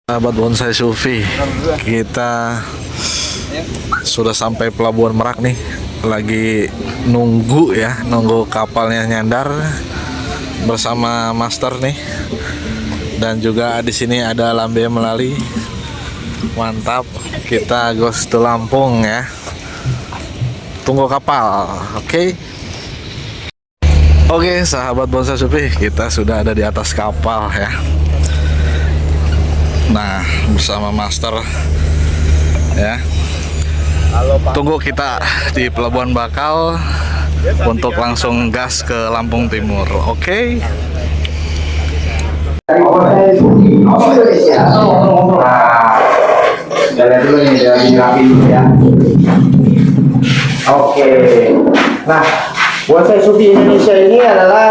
Sahabat bonsai Sufi, kita sudah sampai Pelabuhan Merak nih. Lagi nunggu kapalnya nyandar bersama master nih. Dan juga di sini ada Lambe Melali. Mantap, kita ghost to Lampung ya. Tunggu kapal, oke? Oke, sahabat bonsai Sufi, kita sudah ada di atas kapal ya. Nah, bersama master ya. Tunggu kita di Pelabuhan Bakal untuk langsung gas ke Lampung Timur. Oke. Oke. Nah, Bonsai Sufi Indonesia ini adalah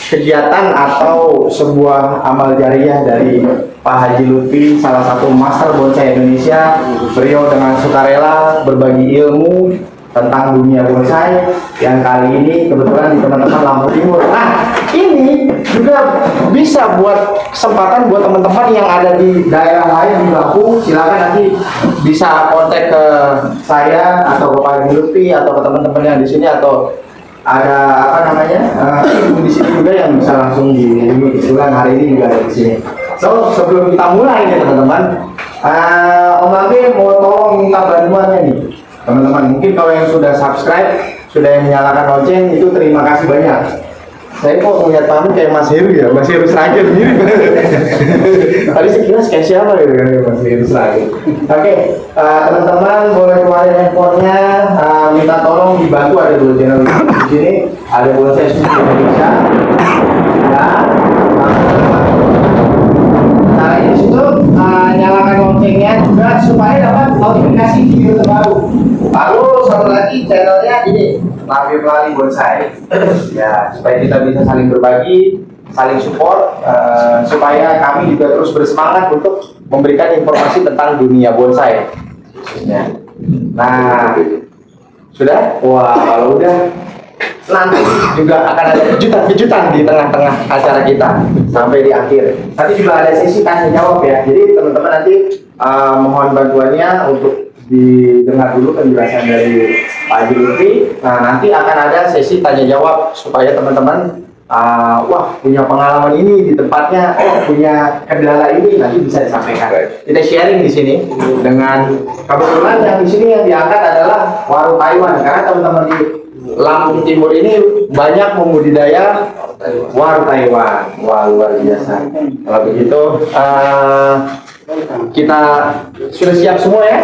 kegiatan atau sebuah amal jariah dari Pak Haji Lutfi, salah satu master bonsai Indonesia. Beliau dengan sukarela berbagi ilmu tentang dunia bonsai yang kali ini kebetulan di teman-teman Lampung Timur. Nah, ini juga bisa buat kesempatan buat teman-teman yang ada di daerah lain di Lampung. Silakan nanti bisa kontak ke saya atau ke Pak Haji Lutfi atau ke teman-teman yang di sini, atau ada ibu di sini juga yang bisa langsung dihubungi. Kebetulan hari ini juga ada di sini. So, sebelum kita mulai nih teman-teman, Om Lambe mau tolong minta bantuannya nih teman-teman. Mungkin kalau yang sudah subscribe, sudah yang menyalakan lonceng, itu terima kasih banyak. Saya kok ngeliat Pak kayak Mas Heru ya, Mas Heru Sragen mirip. Tadi saya kira kayak siapa gitu kan, Mas Heru Sragen. Oke, teman-teman boleh keluarin handphonenya, minta tolong dibantu. Ada dua channel di sini, ada Bonsai Sufi Indonesia. Ya, nah ini situ nyalakan loncengnya juga supaya dapat notifikasi video terbaru. Lalu satu lagi channelnya ini, Lambe Melali Bonsai. Ya, supaya kita bisa saling berbagi, saling support, supaya kami juga terus bersemangat untuk memberikan informasi tentang dunia bonsai. Ya. Nah, sudah? Wah, kalau udah, nanti juga akan ada kejutan-kejutan di tengah-tengah acara kita sampai di akhir. Nanti juga ada sesi tanya jawab ya. Jadi teman-teman nanti mohon bantuannya untuk didengar dulu penjelasan dari Pak Haji Lutfi. Nah, nanti akan ada sesi tanya jawab supaya teman-teman wah, punya pengalaman ini di tempatnya, punya kendala ini, nanti bisa disampaikan. Kita sharing di sini dengan kebetulan yang di sini yang diangkat adalah warung Taiwan, karena teman-teman di Lampung Timur ini banyak membudidaya warung Taiwan. Wah, luar biasa. Kalau begitu kita sudah siap semua ya.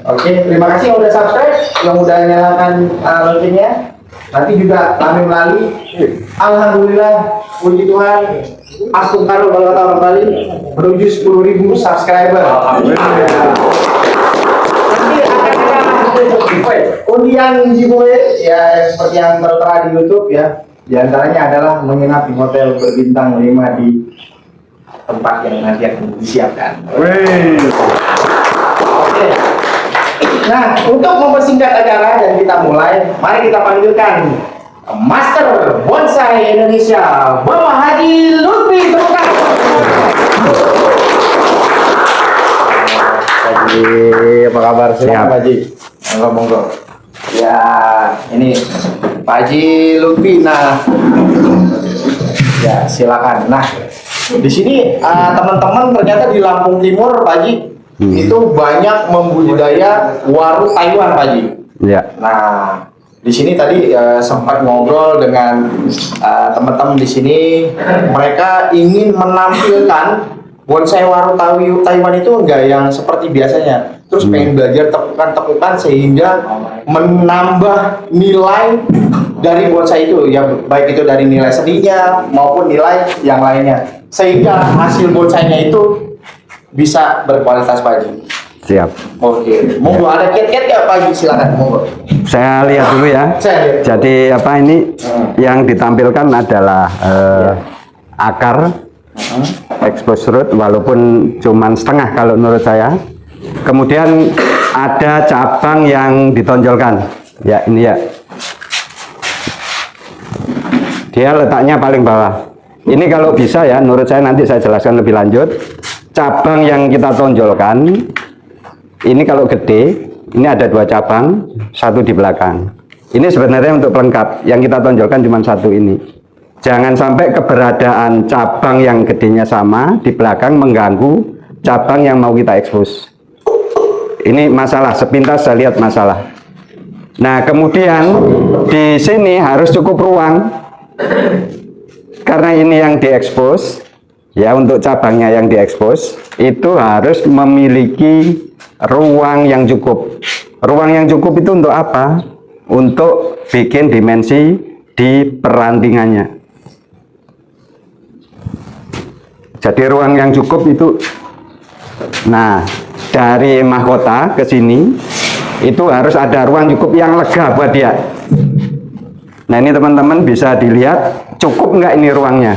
Oke, terima kasih yang udah subscribe, yang udah nyalakan loncengnya. Nanti juga Lambe Melali, alhamdulillah, puji Tuhan, astagfirullah kalau kata orang Bali, menuju 10.000 subscriber. Alhamdulillah. Nanti akan ada undian giveaway ya, seperti yang tertera di YouTube ya. Di antaranya adalah menginap di hotel berbintang 5 di tempat yang nanti akan disiapkan. Oke. Nah, untuk mempersingkat acara dan kita mulai, mari kita panggilkan Master Bonsai Indonesia, Bapak Haji Lutfi. Tepuk tangan. Haji, apa kabar? Siap, Pak Haji. Monggo. Ya, ini Pak Haji Lutfi. Nah, ya silakan. Nah, di sini teman-teman ternyata di Lampung Timur, Pak Haji, itu banyak membudidaya waru Taiwan, Pak Haji. Ya. Nah, di sini tadi sempat ngobrol dengan teman-teman di sini. Mereka ingin menampilkan bonsai waru Taiwan itu enggak yang seperti biasanya. Terus pengen belajar tekukan-tekukan sehingga menambah nilai dari bonsai itu, ya baik itu dari nilai seninya maupun nilai yang lainnya, sehingga hasil bonsainya itu bisa berkualitas, Pak Haji. Siap. Oke, monggo ada kiat-kiat ya Pak Haji, silakan monggo. Saya lihat dulu ya. Jadi apa ini yang ditampilkan adalah akar expose root, walaupun cuman setengah kalau menurut saya. Kemudian ada cabang yang ditonjolkan. Ya, ini ya. Dia letaknya paling bawah. Ini kalau bisa ya, menurut saya nanti saya jelaskan lebih lanjut. Cabang yang kita tonjolkan, ini kalau gede, ini ada 2 cabang, 1 di belakang. Ini sebenarnya untuk pelengkap, yang kita tonjolkan cuma 1 ini. Jangan sampai keberadaan cabang yang gedenya sama di belakang mengganggu cabang yang mau kita ekspos. Ini masalah, sepintas saya lihat masalah. Nah, kemudian di sini harus cukup ruang. Karena ini yang diekspos, ya untuk cabangnya yang diekspos, itu harus memiliki ruang yang cukup. Ruang yang cukup itu untuk apa? Untuk bikin dimensi di perantingannya. Jadi ruang yang cukup itu, nah dari mahkota ke sini itu harus ada ruang cukup yang lega buat dia. Nah ini teman-teman bisa dilihat cukup nggak ini ruangnya.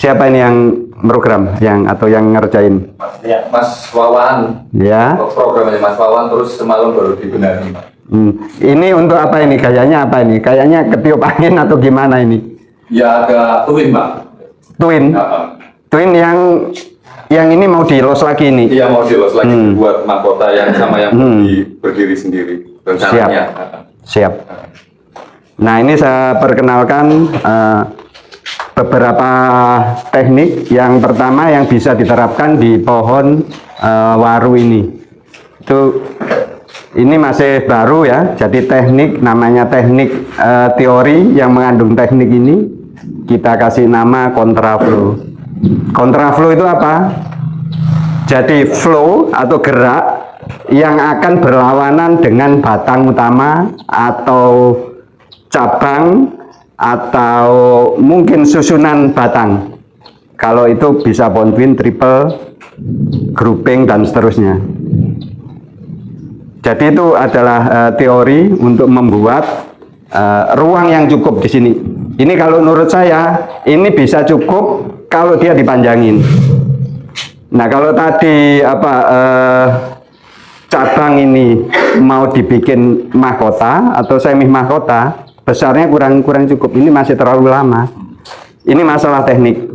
Siapa ini yang program atau yang ngerjain? Ya, Mas Wawan. Ya. Programnya Mas Wawan terus semalam baru dibenahi. Ini untuk apa ini? Gayanya apa ini? Kayaknya ketiup angin atau gimana ini? Ya agak twin, Pak. Twin. Twin yang ini mau di-los lagi ini. Iya mau di-los lagi buat mahkota yang sama yang berdiri sendiri rencananya. Siap. Nah ini saya perkenalkan beberapa teknik. Yang pertama yang bisa diterapkan di pohon waru ini. Ini masih baru ya. Jadi teknik namanya teknik teori yang mengandung teknik ini kita kasih nama kontraflow. Kontraflow itu apa? Jadi flow atau gerak yang akan berlawanan dengan batang utama atau cabang atau mungkin susunan batang. Kalau itu bisa bond twin, triple, grouping dan seterusnya. Jadi itu adalah teori untuk membuat ruang yang cukup di sini. Ini kalau menurut saya ini bisa cukup kalau dia dipanjangin. Nah kalau tadi cabang ini mau dibikin mahkota atau semi mahkota, besarnya kurang cukup. Ini masih terlalu lama. Ini masalah teknik.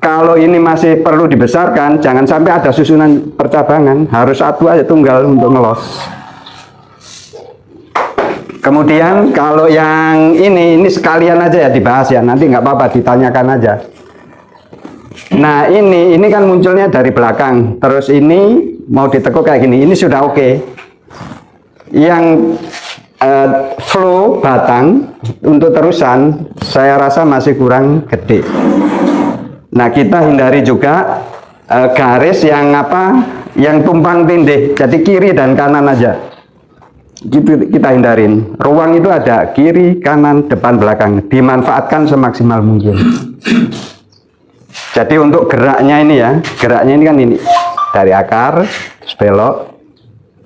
Kalau ini masih perlu dibesarkan, jangan sampai ada susunan percabangan. Harus satu aja tunggal untuk ngelos. Kemudian kalau yang ini sekalian aja ya dibahas ya. Nanti nggak apa-apa ditanyakan aja. Nah ini kan munculnya dari belakang. Terus ini mau ditekuk kayak gini. Ini sudah oke. Yang flow batang untuk terusan saya rasa masih kurang gede. Nah kita hindari juga garis yang yang tumpang tindih, jadi kiri dan kanan aja gitu kita hindarin. Ruang itu ada kiri, kanan, depan, belakang, dimanfaatkan semaksimal mungkin. Jadi untuk geraknya ini ya, geraknya ini kan ini dari akar belok,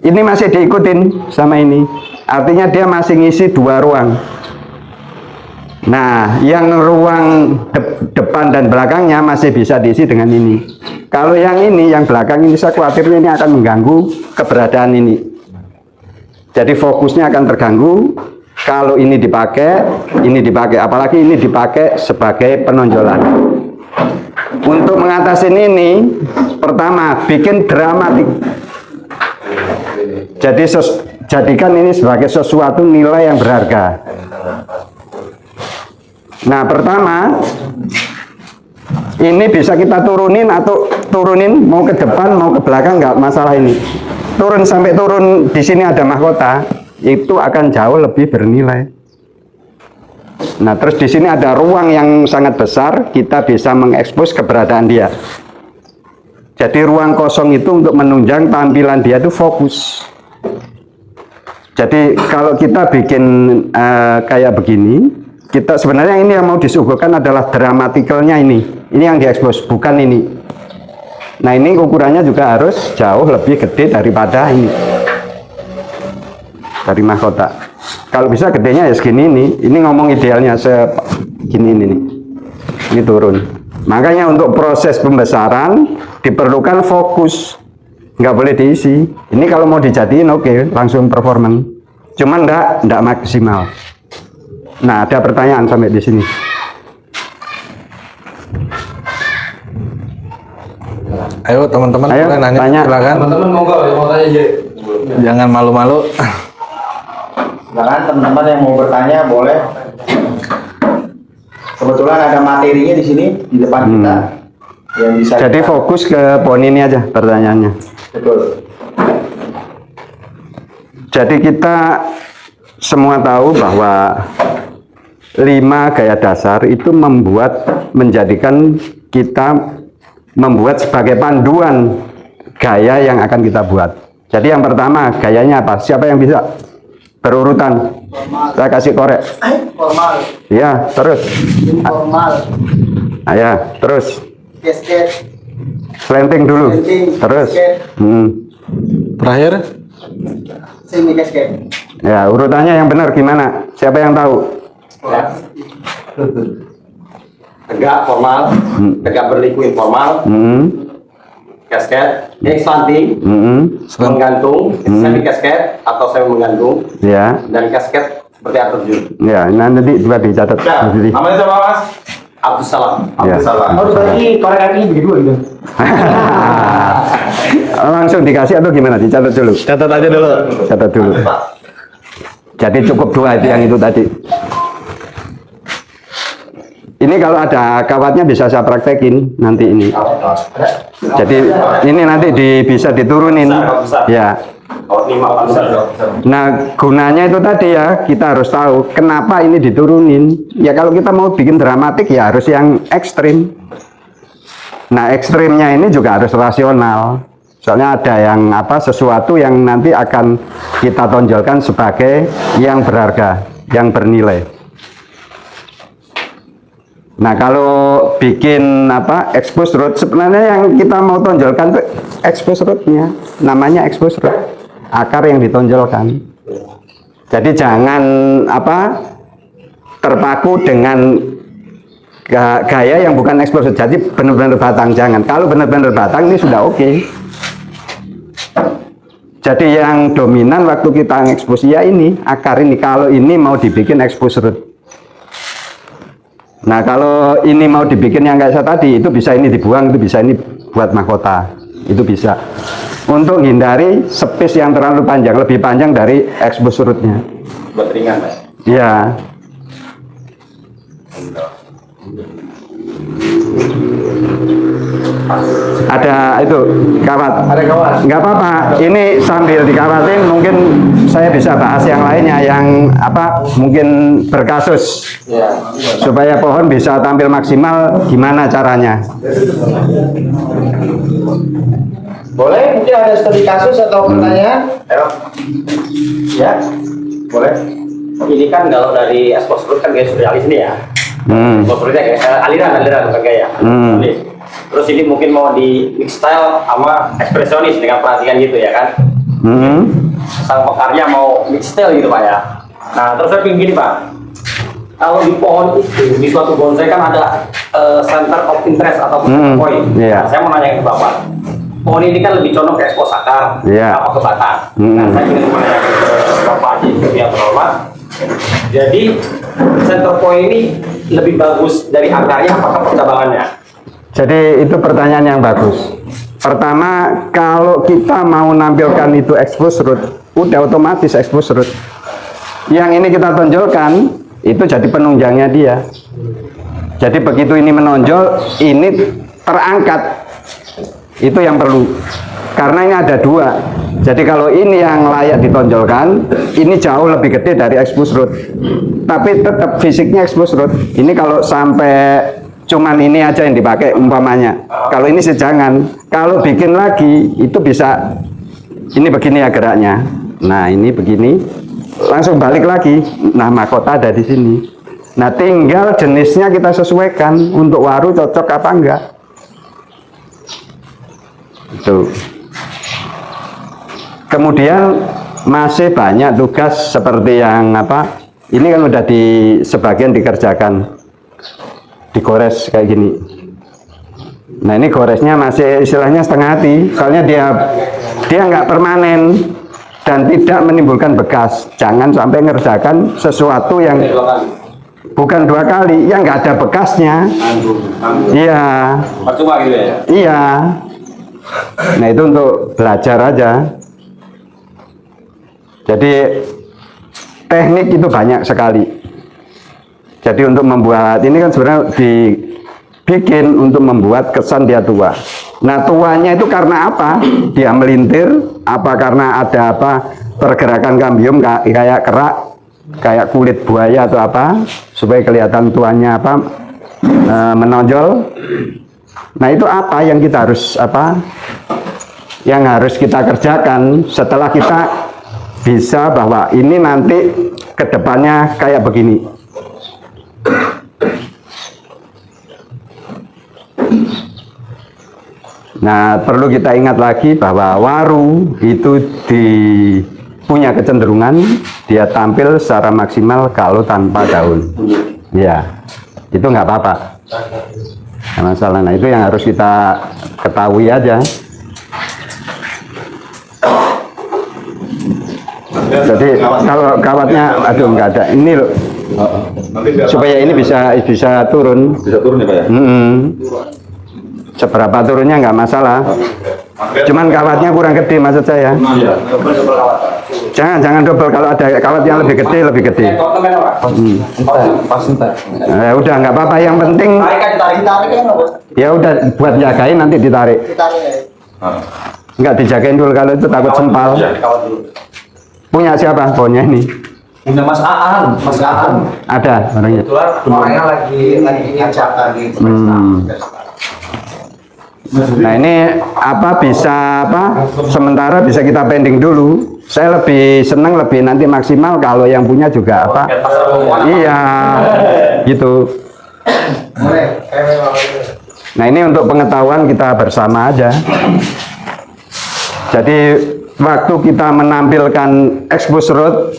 ini masih diikutin sama ini. Artinya dia masih ngisi 2 ruang. Nah, yang ruang depan dan belakangnya masih bisa diisi dengan ini. Kalau yang ini, yang belakang ini, saya khawatir ini akan mengganggu keberadaan ini. Jadi fokusnya akan terganggu kalau ini dipakai, apalagi ini dipakai sebagai penonjolan. Untuk mengatasi ini, pertama, bikin dramatik. Jadi jadikan ini sebagai sesuatu nilai yang berharga. Nah pertama ini bisa kita turunin atau turunin mau ke depan mau ke belakang nggak masalah ini. Turun sampai turun di sini ada mahkota itu akan jauh lebih bernilai. Nah terus di sini ada ruang yang sangat besar kita bisa mengekspos keberadaan dia. Jadi ruang kosong itu untuk menunjang tampilan dia itu fokus. Jadi kalau kita bikin kayak begini, kita sebenarnya ini yang mau disuguhkan adalah dramatikalnya ini yang diekspos, bukan ini. Nah ini ukurannya juga harus jauh lebih gede daripada ini, dari mahkota. Kalau bisa gedenya ya segini ini ngomong idealnya segini ini nih. Ini turun. Makanya untuk proses pembesaran diperlukan fokus, nggak boleh diisi. Ini kalau mau dijadiin oke, langsung performance. Cuman nggak maksimal. Nah, ada pertanyaan sampai di sini. Ayo teman-teman, Ayo, boleh nanya, tanya. silakan. Teman-teman monggo yang mau tanya aja. Jangan malu-malu. Silakan teman-teman yang mau bertanya boleh. Kebetulan ada materinya di sini di depan kita yang bisa. Jadi kita- fokus ke poin ini aja pertanyaannya. Betul. Jadi kita semua tahu bahwa 5 gaya dasar itu menjadikan kita membuat sebagai panduan gaya yang akan kita buat. Jadi yang pertama gayanya apa? Siapa yang bisa? Berurutan. Saya kasih korek. Formal, Ya, terus. informal, Nah, ya, terus. casket, Slanting dulu. Slanting, Terus. casket. Terakhir, semi casket. Ya, urutannya yang benar gimana? Siapa yang tahu? Ya. Tegak formal, tegak berliku informal, kasket, ini slanting, menggantung, semi kasket atau semi menggantung, Ya, dan kasket seperti air terjun. ya. Nanti dua dicatat. Jadi, Namanya siapa Mas? Abdus Salam. ya. Oh, dibagi korek kaki begitu gitu. Langsung dikasih atau gimana? Dicatat dulu. catat aja dulu. Catat dulu. Jadi cukup 2 itu yang itu tadi. Ini kalau ada kawatnya bisa saya praktekin nanti ini. Jadi ini nanti bisa diturunin. Ya. Kawat 5 besar. Nah, gunanya itu tadi ya, kita harus tahu kenapa ini diturunin. Ya kalau kita mau bikin dramatik ya harus yang ekstrim. Nah, ekstrimnya ini juga harus rasional. Soalnya ada yang sesuatu yang nanti akan kita tonjolkan sebagai yang berharga, yang bernilai. Nah, kalau bikin expose root, sebenarnya yang kita mau tonjolkan itu expose rootnya, namanya expose root, akar yang ditonjolkan. Jadi jangan terpaku dengan gaya yang bukan expose root. Jadi benar-benar batang, jangan. Kalau benar-benar batang ini sudah oke. Jadi yang dominan waktu kita expose ya ini akar ini. Kalau ini mau dibikin expose root. Nah, kalau ini mau dibikin yang kayak saya tadi, itu bisa ini dibuang, itu bisa ini buat mahkota. Itu bisa. Untuk hindari space yang terlalu panjang, lebih panjang dari expose rootnya. Buat ringan, Mas. Ya. Ada itu kawat. Ada kawat. Nggak apa-apa. Ini sambil dikawatin mungkin saya bisa bahas yang lainnya yang mungkin berkasus. Ya. Supaya pohon bisa tampil maksimal gimana caranya. Boleh, mungkin ada studi kasus atau pertanyaan? Ayo. Ya. Boleh. Ini kan kalau dari expose root kan gaya surrealis ini ya. Expose rootnya kayak aliran bukan gaya. Terus ini mungkin mau di mix style sama ekspresionis dengan perhatian gitu ya kan. Sang pekarya mau mix style gitu Pak ya. Nah terus saya ingin gini Pak, kalau di pohon itu di suatu bonsai kan ada center of interest atau point. Iya. Nah, saya mau nanya ke Bapak, pohon ini kan lebih condong ke expose akar, Iya. apa ke batang. Nah saya ingin menanyakan ke Bapak Haji yang terhormat. Jadi center point ini lebih bagus dari akarnya apakah percabangannya? Jadi itu pertanyaan yang bagus. Pertama, kalau kita mau nampilkan itu expose root, udah otomatis expose root. Yang ini kita tonjolkan, itu jadi penunjangnya dia. Jadi begitu ini menonjol, ini terangkat. Itu yang perlu. Karena ini ada 2. Jadi kalau ini yang layak ditonjolkan, ini jauh lebih gede dari expose root. Tapi tetap fisiknya expose root. Ini kalau sampai cuman ini aja yang dipakai umpamanya. Kalau ini sih jangan. Kalau bikin lagi itu bisa ini begini ya geraknya. Nah, ini begini. Langsung balik lagi. Nah, mahkota ada di sini. Nah, tinggal jenisnya kita sesuaikan untuk waru cocok apa enggak. Itu. Kemudian masih banyak tugas seperti yang ini kan udah sebagian dikerjakan. Digores kayak gini. Nah, ini goresnya masih istilahnya setengah hati, soalnya dia nggak permanen dan tidak menimbulkan bekas. Jangan sampai ngerjakan sesuatu yang bukan 2 kali, ya nggak ada bekasnya. Iya. Percuma gitu ya. Iya. Nah itu untuk belajar aja. Jadi teknik itu banyak sekali. Jadi untuk membuat ini kan sebenarnya dibikin untuk membuat kesan dia tua. Nah tuanya itu karena apa? Dia melintir, apa karena ada apa pergerakan kambium kayak kerak, kayak kulit buaya atau apa, supaya kelihatan tuanya apa menonjol. Nah itu apa yang kita harus apa? Yang harus kita kerjakan setelah kita bisa bahwa ini nanti kedepannya kayak begini. Nah perlu kita ingat lagi bahwa waru itu punya kecenderungan dia tampil secara maksimal kalau tanpa daun. Ya itu nggak apa-apa, nggak masalah. Nah itu yang harus kita ketahui aja. Jadi kalau kawatnya aduh nggak ada ini loh, supaya ini bisa turun. Bisa turun ya Pak ya? Seberapa turunnya nggak masalah, cuman kawatnya kurang gede maksud saya. Jangan double, kalau ada kawat yang lebih gede. Ya udah nggak apa-apa, yang penting ya udah buat jagain, nanti ditarik. Nggak dijagain dulu, kalau itu takut sempal. Punya siapa pohonnya ini? Punya Mas Aan. Ada orangnya. Orangnya lagi ngajak lagi. Nah ini apa bisa apa? Sementara bisa kita pending dulu. Saya lebih senang nanti maksimal kalau yang punya juga apa? Iya, gitu. Nah ini untuk pengetahuan kita bersama aja. Jadi waktu kita menampilkan expose root,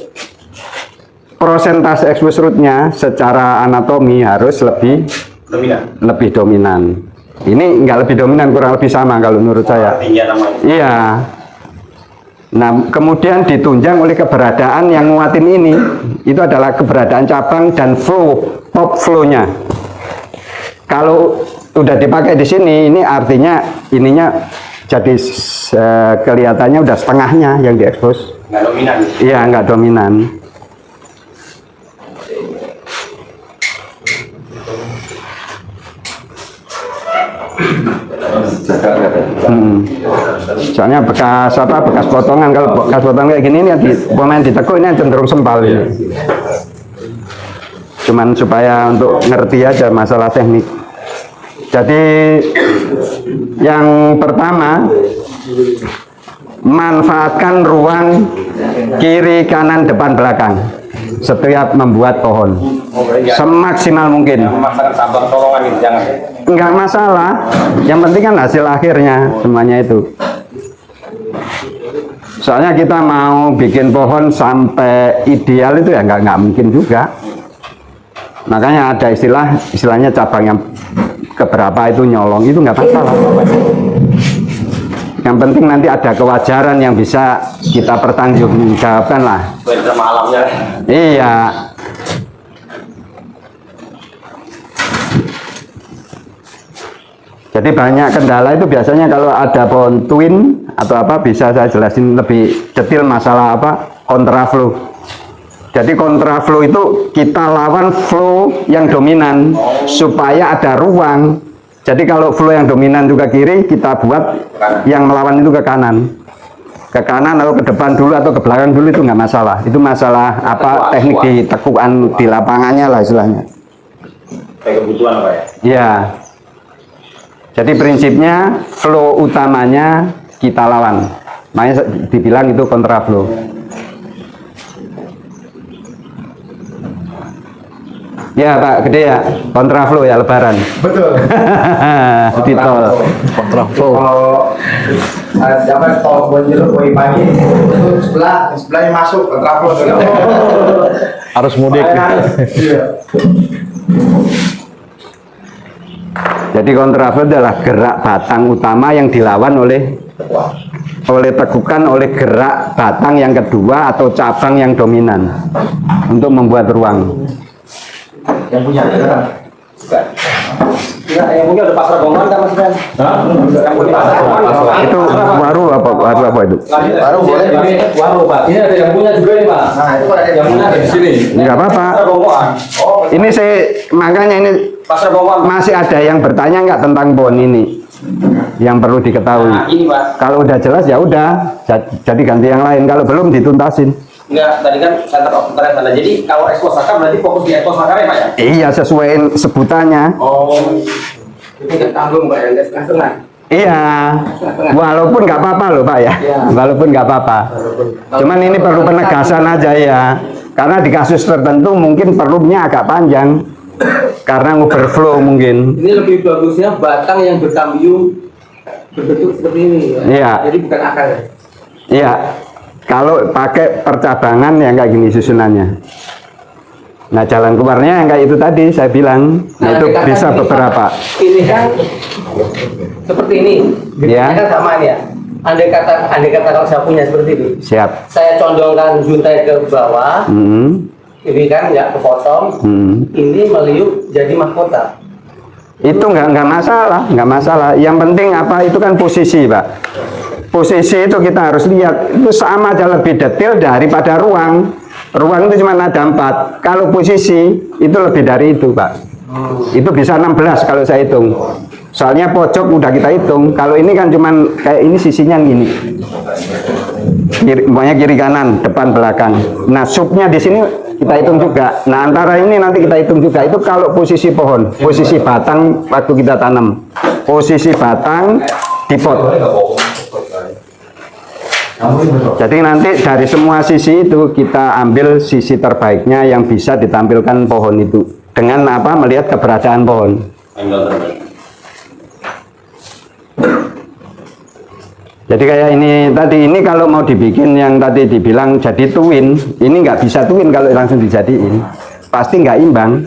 persentase expose rootnya secara anatomi harus lebih dominan. Ini nggak lebih dominan, kurang lebih sama kalau menurut saya. Iya. Nah kemudian ditunjang oleh keberadaan yang nguatin ini, itu adalah keberadaan cabang dan pop flow-nya. Kalau udah dipakai di sini, ini artinya ininya jadi kelihatannya udah setengahnya yang diekspos. Nggak dominan. Iya, nggak dominan. Soalnya bekas potongan, kalau bekas potongan kayak gini nih pemain ditekuk ini cenderung sempal ini. Cuman supaya untuk ngerti aja masalah teknik. Jadi yang pertama, manfaatkan ruang kiri, kanan, depan, belakang setiap membuat pohon semaksimal mungkin. Memaksakan sabar tolongan itu jangan. Enggak masalah, yang penting kan hasil akhirnya semuanya itu. Soalnya kita mau bikin pohon sampai ideal itu ya nggak mungkin juga. Makanya ada istilahnya cabang yang keberapa itu nyolong, itu nggak masalah. Yang penting nanti ada kewajaran yang bisa kita pertanggungjawabkan lah. Sama alamnya. Iya. Jadi banyak kendala itu biasanya kalau ada pohon twin atau apa, bisa saya jelasin lebih detail masalah apa kontraflow. Jadi kontraflow itu kita lawan flow yang dominan supaya ada ruang. Jadi kalau flow yang dominan juga kiri, kita buat yang melawan itu ke kanan. Ke kanan atau ke depan dulu atau ke belakang dulu, itu nggak masalah. Itu masalah apa teknik di tekukan di lapangannya lah istilahnya. Kayak kebutuhan Pak ya? Iya. Jadi prinsipnya flow utamanya kita lawan. Makanya dibilang itu kontraflow. Ya Pak, gede ya, kontraflow ya lebaran. Betul. Di tol. Kontraflow. Kalau dapat tol Bonjeruk pagi itu sebelahnya masuk kontraflow. Harus mudik. Jadi kontraflow adalah gerak batang utama yang dilawan oleh tekukan oleh gerak batang yang kedua atau cabang yang dominan untuk membuat ruang. Yang punya sekarang. Bukan. Enggak, yang punya udah pasar Gongan kan Mas Bran? Yang punya pasar Gongan. Itu waru apa itu? Baru boleh Pak. Waru Pak. Ini ada yang punya juga nih Pak. Nah, itu ada yang punya di sini. Nggak apa-apa. Pasar Gongan. Oh, Ini saya makanya ini pasar Gongan. masih ada yang bertanya nggak tentang pohon ini yang perlu diketahui. Nah, ini Pak. Kalau udah jelas ya udah, jadi ganti yang lain. Kalau belum dituntasin. Enggak, tadi kan center of interest Anda. Jadi kalau ekspos akar berarti fokus di ekspos akar ya Pak ya? Iya, sesuai sebutannya. Oh. Itu nggak tanggung Pak ya, nggak setengah-setengah. Iya, walaupun nggak apa-apa loh Pak ya, walaupun nggak apa-apa. Cuman ini perlu penegasan aja ya, karena di kasus tertentu mungkin perlunya agak panjang, karena overflow mungkin. Ini lebih bagusnya batang yang berkambium berbentuk seperti ini ya. Iya. Jadi bukan akar ya. Iya, kalau pakai percabangan yang kayak gini susunannya. Nah, jalan keluarnya yang kayak itu tadi saya bilang, nah, itu dikatakan bisa ini, beberapa. Ini kan seperti ini. Ya. Ini kan sama ini ya. Andai kata kalau saya punya seperti itu, Siap. saya condongkan juntai ke bawah, ini kan nggak kepotong, ini meliuk jadi mahkota. Itu nggak masalah. Yang penting apa itu kan posisi, Pak. Posisi itu kita harus lihat itu sama aja lebih detail daripada ruang. Ruang itu cuma ada 4. Kalau posisi itu lebih dari itu, Pak. Itu bisa 16 kalau saya hitung. Soalnya pojok udah kita hitung. Kalau ini kan cuman kayak ini sisinya gini. Banyak kiri kanan, depan belakang. Nah, subnya di sini kita hitung juga. Nah, antara ini nanti kita hitung juga. Itu kalau posisi pohon, posisi batang waktu kita tanam. Posisi batang di pot. Jadi nanti dari semua sisi itu kita ambil sisi terbaiknya yang bisa ditampilkan pohon itu dengan apa melihat keberadaan pohon. Jadi kayak ini tadi ini kalau mau dibikin yang tadi dibilang jadi twin, ini nggak bisa twin kalau langsung dijadiin, pasti nggak imbang.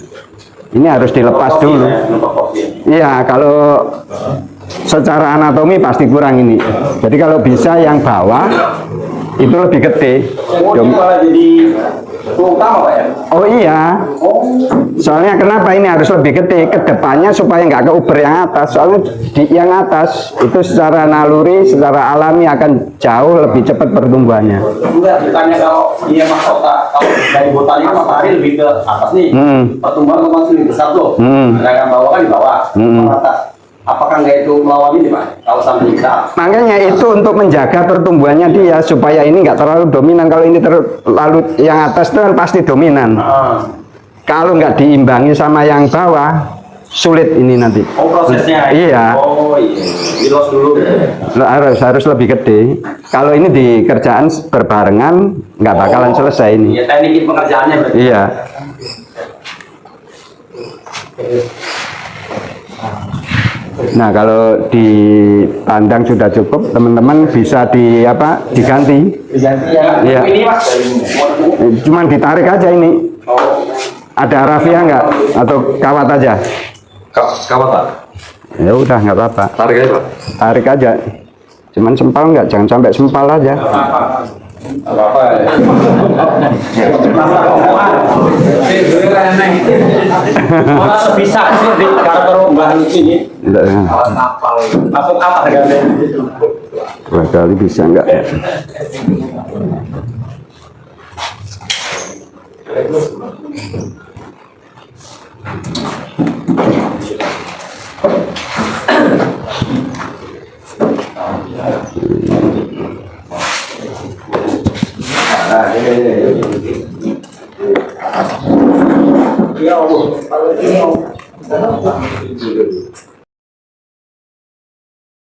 Ini harus dilepas dulu. Iya, kalau secara anatomi pasti kurang ini. Jadi kalau bisa yang bawah itu lebih gede. Jadi utama Pak ya? Oh iya. Soalnya kenapa ini harus lebih gede ke depannya supaya nggak keuber yang atas. Soalnya di yang atas itu secara naluri, secara alami akan jauh lebih cepat pertumbuhannya. Enggak, bukannya kalau dia mahkota, kalau dari botani kan matahari lebih ke atas nih. Pertumbuhan otomatis lebih besar tuh. Sedangkan bawah kan di bawah, atas. Apakah nggak itu melawan ini Pak? Kalau sampai kita. Makanya itu untuk menjaga pertumbuhannya dia supaya ini nggak terlalu dominan. Kalau ini terlalu yang atas itu kan pasti dominan. Kalau nggak diimbangi sama yang bawah, sulit ini nanti. Oh prosesnya. Iya. Oh iya. Dilos dulu. Harus lebih gede. Kalau ini di kerjaan berbarengan nggak bakalan selesai ini. Iya, teknik pengerjaannya berarti. Iya. Nah, kalau dipandang sudah cukup, teman-teman bisa diganti. Diganti ya. Iya. Ini Mas. Cuman ditarik aja ini. Ada rafia nggak? Atau kawat aja? Kawat Pak? Ya udah nggak apa-apa. Tarik aja Pak? Tarik aja. Cuman sempal nggak? Jangan sampai sempal aja. Apa ya? Malah bisa sih di karakter bahan ini. Masuk apa harganya? Barangkali bisa nggak ya? Ya Allah, kalau ini